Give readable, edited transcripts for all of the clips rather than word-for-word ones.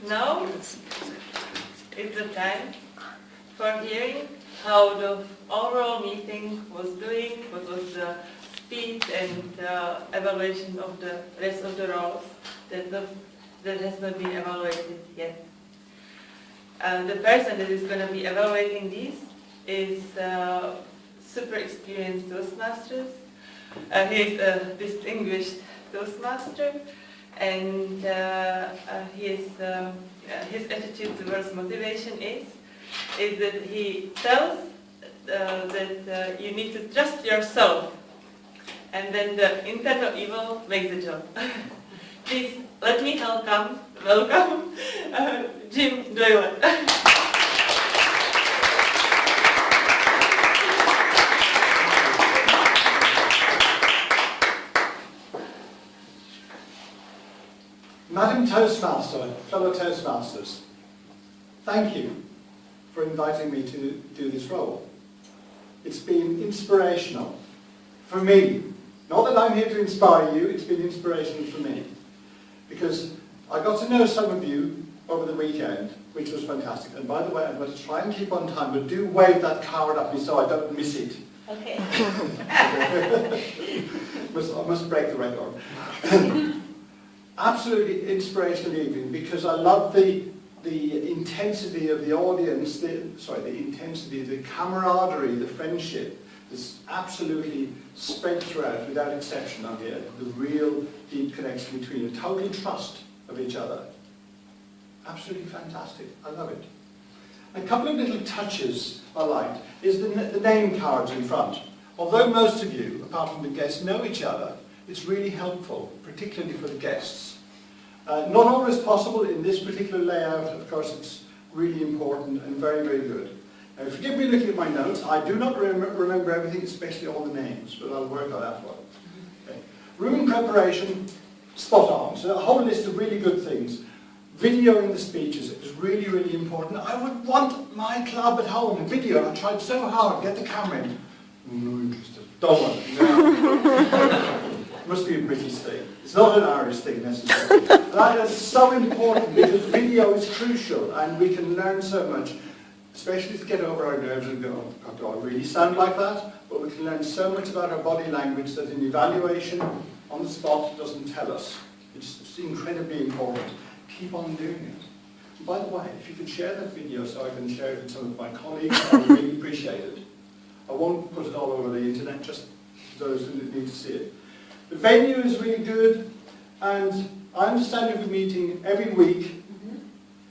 Now is the time for hearing how the overall meeting was doing, what was the speed and evaluation of the rest of the roles that has not been evaluated yet. The person that is going to be evaluating these is super experienced Toastmasters. He is a distinguished Toastmaster, and his attitude towards motivation is that he tells that you need to trust yourself, and then the internal evil makes the job. Please let me welcome Jim Doyle. Madam Toastmaster, fellow Toastmasters, thank you for inviting me to do this role. It's been inspirational for me. Not that I'm here to inspire you, it's been inspirational for me. Because I got to know some of you over the weekend, which was fantastic. And by the way, I'm going to try and keep on time, but do wave that card at me so I don't miss it. Okay. I must break the record. Absolutely inspirational evening, because I love the intensity of the audience, the intensity, the camaraderie, the friendship that's absolutely spread throughout without exception on here. The real deep connection between a total trust of each other. Absolutely fantastic. I love it. A couple of little touches I liked is the name cards in front. Although most of you, apart from the guests, know each other, it's really helpful, particularly for the guests. Not always possible in this particular layout, of course. It's really important and very, very good. Now, forgive me looking at my notes. I do not remember everything, especially all the names, but I'll work on that one. Okay. Room preparation, spot on. So a whole list of really good things. Videoing the speeches is really, really important. I would want my club at home video. I tried so hard to get the camera in. No interested. Don't want it. No. Must be a British thing. It's not an Irish thing necessarily. That is so important because video is crucial and we can learn so much, especially to get over our nerves and go, oh, do I really sound like that? But we can learn so much about our body language that an evaluation on the spot doesn't tell us. It's incredibly important. Keep on doing it. And by the way, if you could share that video so I can share it with some of my colleagues, I would really appreciate it. I won't put it all over the internet, just those who need to see it. The venue is really good, and I understand you'll be meeting every week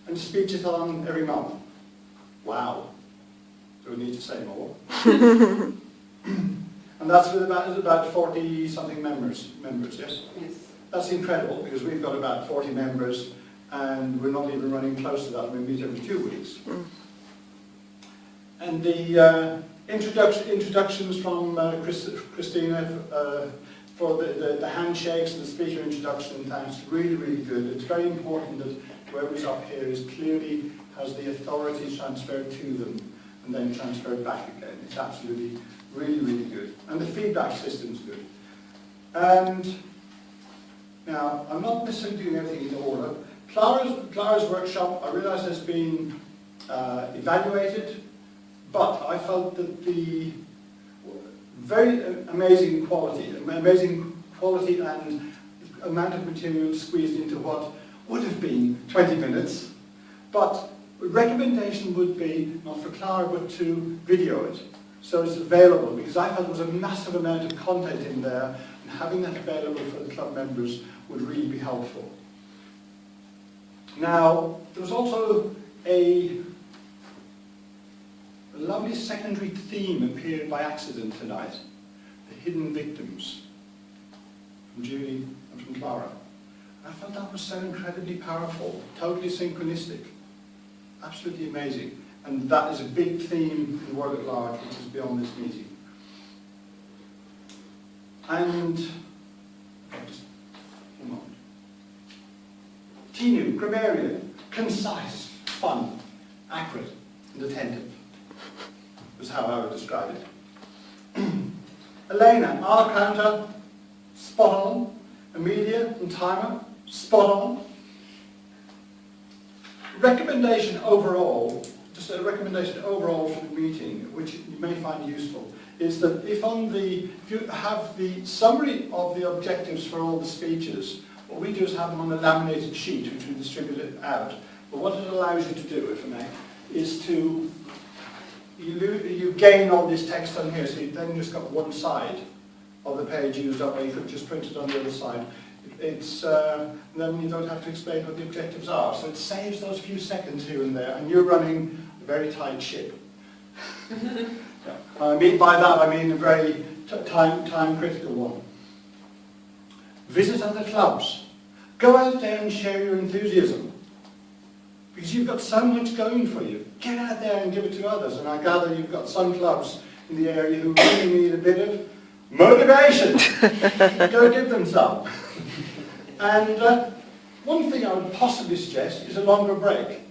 and speechathon every month. Wow. Do we need to say more? And that's with about 40-something members, yes? Yes. That's incredible, because we've got about 40 members, and we're not even running close to that. We meet every 2 weeks. And the introductions from Christina for the handshakes and the speaker introduction and thanks, really, really good. It's very important that whoever's up here clearly has the authority transferred to them and then transferred back again. It's absolutely really, really good. And the feedback system's good. And now, I'm not necessarily doing everything in order. Clara's workshop, I realise, has been evaluated, but I felt that the very amazing quality and amount of material squeezed into what would have been 20 minutes. But recommendation would be, not for Clara, but to video it. So it's available, because I felt there was a massive amount of content in there, and having that available for the club members would really be helpful. Now, there was also a lovely secondary theme appeared by accident tonight, the hidden victims, from Julie and from Clara. I felt that was so incredibly powerful, totally synchronistic, absolutely amazing. And that is a big theme in the world at large, which is beyond this meeting. And, just a moment. Tinu, grammarian, concise, fun, accurate, and attentive, was how I would describe it. Elena, our counter, spot on. Amelia and Timer, spot on. recommendation overall, just a recommendation overall for the meeting, which you may find useful, is that if you have the summary of the objectives for all the speeches, what we do is have them on a laminated sheet, which we distribute it out. But what it allows you to do, if I may, is to, you gain all this text on here, so you then just got one side of the page used up, or you could just print it on the other side. Then you don't have to explain what the objectives are. So it saves those few seconds here and there, and you're running a very tight ship. I mean by that, I mean a very time-critical one. Visit other clubs. Go out there and share your enthusiasm. Because you've got so much going for you. Get out there and give it to others. And I gather you've got some clubs in the area who really need a bit of motivation. Go give them some. And one thing I would possibly suggest is a longer break.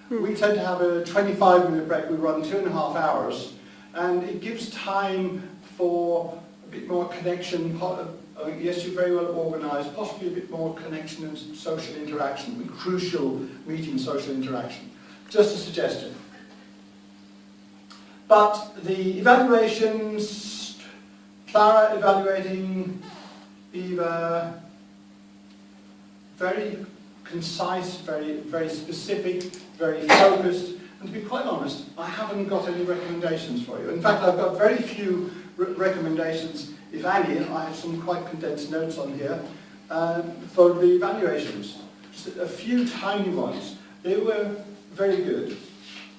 We tend to have a 25-minute break. We run 2.5 hours. And it gives time for a bit more connection. Yes, you're very well organised, possibly a bit more connection and social interaction, crucial meeting social interaction. Just a suggestion. But the evaluations, Clara evaluating, Eva, very concise, very specific, very focused. And to be quite honest, I haven't got any recommendations for you. In fact, I've got very few recommendations, if any. I have some quite condensed notes on here for the evaluations. Just a few tiny ones. They were very good.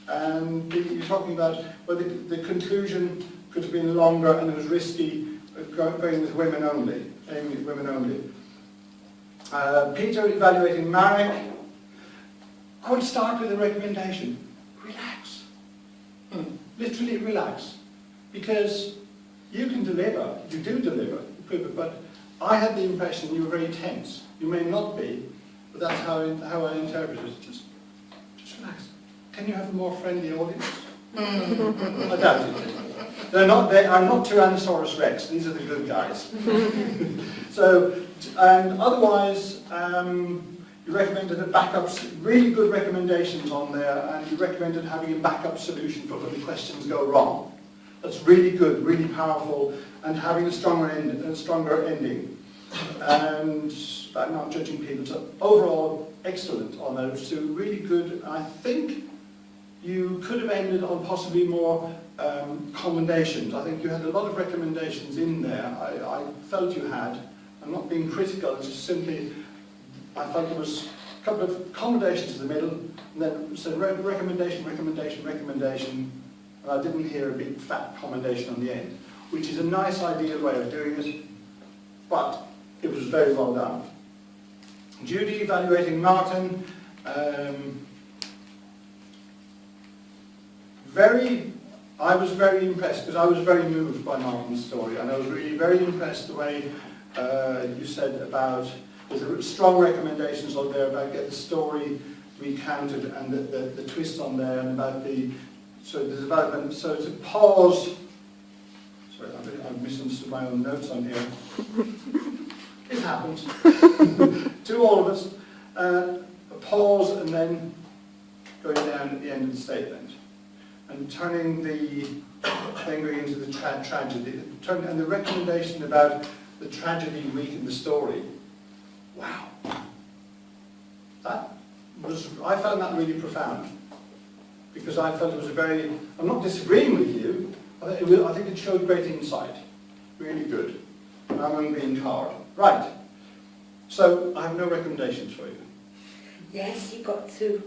And you're talking about, well, the conclusion could have been longer and it was risky going with women only, aiming at women only. Peter evaluating Marek. I would start with a recommendation. Relax. Literally relax. Because you can deliver, you do deliver, but I had the impression you were very tense. You may not be, but that's how I interpret it. Just relax. Can you have a more friendly audience? I doubt it. They are not Tyrannosaurus Rex, these are the good guys. So, and otherwise, you recommended really good recommendations on there, and you recommended having a backup solution for when the questions go wrong. That's really good, really powerful, and having a stronger ending. And I'm not judging people, so overall, excellent on those two, really good. I think you could have ended on possibly more commendations. I think you had a lot of recommendations in there. I felt you had. I'm not being critical, it's just simply, I felt there was a couple of commendations in the middle, and then said recommendation, and I didn't hear a big fat commendation on the end, which is a nice ideal way of doing it, but it was very well done. Judy evaluating Martin, I was very impressed, because I was very moved by Martin's story, and I was really very impressed the way you said about, with strong recommendations on there about get the story recounted and the twist on there, and about the development. So to pause, sorry, I've misunderstood my own notes on here. It happens to all of us. A pause and then going down at the end of the statement. And then going into the tragedy, and the recommendation about the tragedy week in the story. Wow. I found that really profound. Because I felt it was I'm not disagreeing with you, I think it showed great insight. Really good. I'm being hard. Right. So, I have no recommendations for you. Yes, you got to.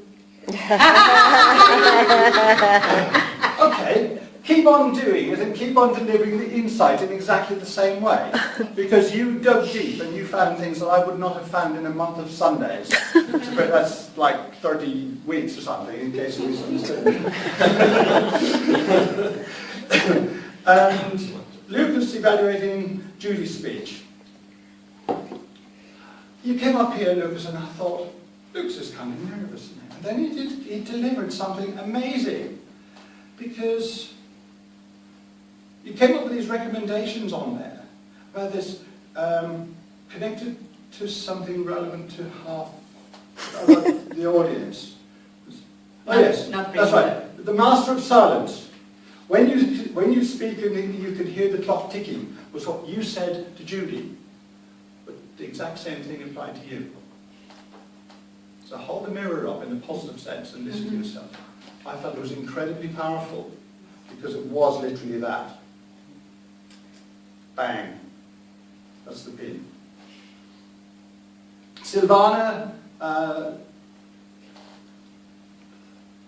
Okay, keep on doing it and keep on delivering the insight in exactly the same way. Because you dug deep and you found things that I would not have found in a month of Sundays. That's like 30 weeks or something, in case you misunderstood. And Lukas evaluating Judy's speech. You came up here, Lukas, and I thought, Lukas is kind of nervous now. And then he delivered something amazing. Because you came up with these recommendations on there about this connected to something relevant to half the audience. Oh yes, Not that's really. right. The master of silence. When you speak and you can hear the clock ticking, was what you said to Judy, but the exact same thing applied to you. So hold the mirror up in a positive sense and listen to yourself. I felt it was incredibly powerful because it was literally that. Bang. That's the pin. Silvana,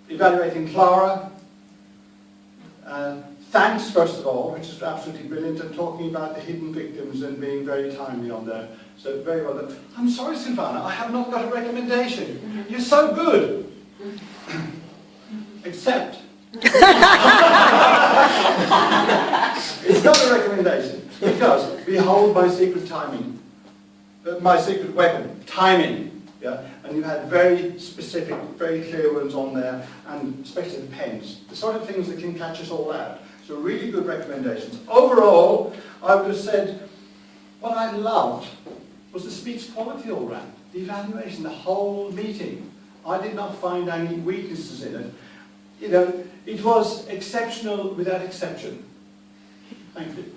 evaluating Clara. Thanks, first of all, which is absolutely brilliant, and talking about the hidden victims and being very timely on there. So very well done. I'm sorry, Silvana, I have not got a recommendation. You're so good. Except, it's not a recommendation, because behold my secret timing. My secret weapon, timing. Yeah? And you had very specific, very clear ones on there, and especially the pens. The sort of things that can catch us all out. So really good recommendations. Overall, I would have said, what I loved was the speech quality all round. The evaluation, the whole meeting. I did not find any weaknesses in it. You know, it was exceptional without exception. Thank you.